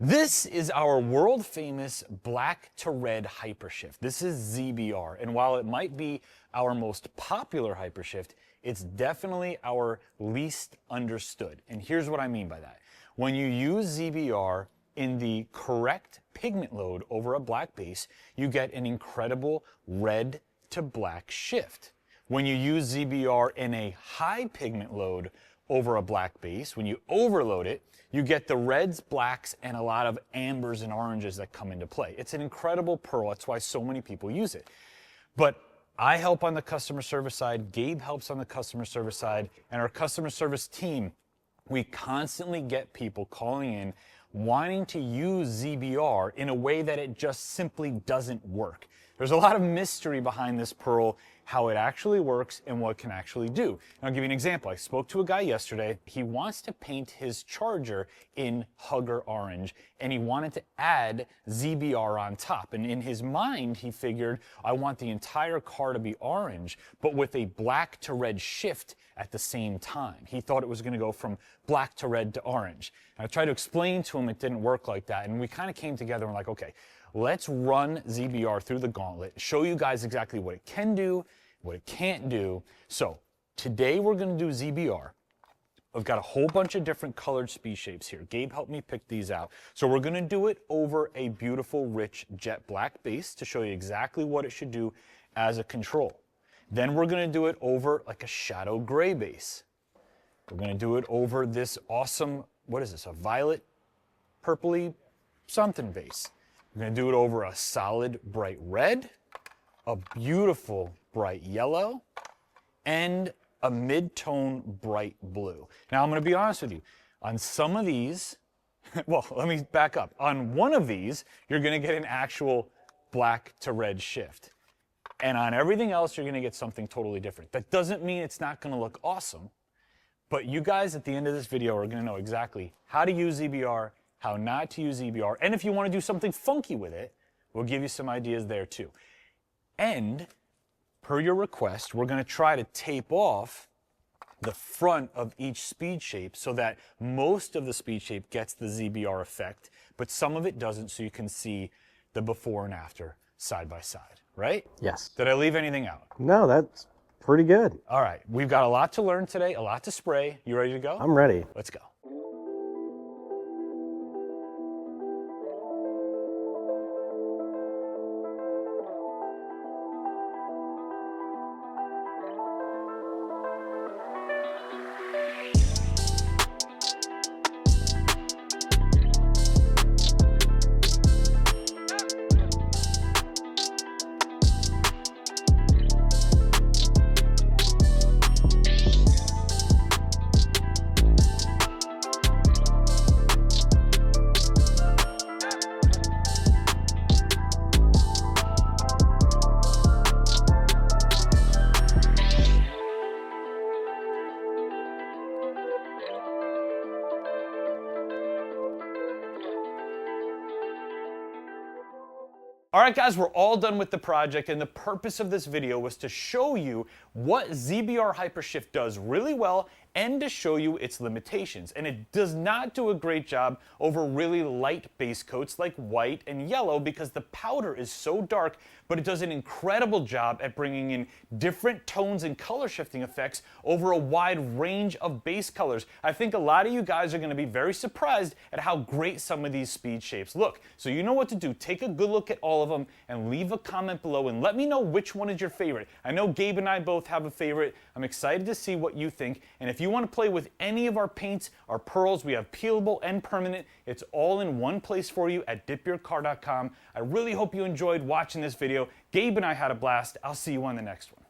This is our world famous black to red HyperShift. This is ZBR, and while it might be our most popular HyperShift, it's definitely our least understood. And here's what I mean by that. When you use ZBR in the correct pigment load over a black base, you get an incredible red to black shift. When you use ZBR in a high pigment load over a black base, when you overload it, you get the reds, blacks, and a lot of ambers and oranges that come into play. It's an incredible pearl. That's why so many people use it. But I help on the customer service side, Gabe helps on the customer service side, and our customer service team, we constantly get people calling in wanting to use ZBR in a way that it just simply doesn't work. There's a lot of mystery behind this pearl, how it actually works and what it can actually do. And I'll give you an example. I spoke to a guy yesterday. He wants to paint his Charger in Hugger Orange, and he wanted to add ZBR on top. And in his mind, he figured, I want the entire car to be orange, but with a black to red shift at the same time. He thought it was going to go from black to red to orange. And I tried to explain to him it didn't work like that, and we kind of came together and were like, okay, let's run ZBR through the gauntlet, show you guys exactly what it can do, what it can't do. So today we're going to do ZBR. I've got a whole bunch of different colored speed shapes here. Gabe helped me pick these out. So we're going to do it over a beautiful, rich jet black base to show you exactly what it should do as a control. Then we're going to do it over like a shadow gray base. We're going to do it over this awesome, what is this, a violet, purpley something base. We're going to do it over a solid bright red, a beautiful bright yellow, and a mid-tone bright blue. Now I'm going to be honest with you. On some of these, well, let me back up. On one of these, you're going to get an actual black to red shift. And on everything else, you're going to get something totally different. That doesn't mean it's not going to look awesome, but you guys at the end of this video are going to know exactly how to use ZBR, how not to use ZBR, and if you want to do something funky with it, we'll give you some ideas there too. And per your request, we're going to try to tape off the front of each speed shape so that most of the speed shape gets the ZBR effect, but some of it doesn't, so you can see the before and after side by side, right? Yes. Did I leave anything out? No, that's pretty good. All right, we've got a lot to learn today, a lot to spray. You ready to go? I'm ready. Let's go. All right, guys, we're all done with the project, and the purpose of this video was to show you what ZBR HyperShift does really well and to show you its limitations. And it does not do a great job over really light base coats like white and yellow because the powder is so dark, but it does an incredible job at bringing in different tones and color shifting effects over a wide range of base colors. I think a lot of you guys are going to be very surprised at how great some of these speed shapes look. So you know what to do. Take a good look at all of them and leave a comment below and let me know which one is your favorite. I know Gabe and I both have a favorite. I'm excited to see what you think. And if you want to play with any of our paints, our pearls, we have peelable and permanent. It's all in one place for you at DipYourCar.com. I really hope you enjoyed watching this video. Gabe and I had a blast. I'll see you on the next one.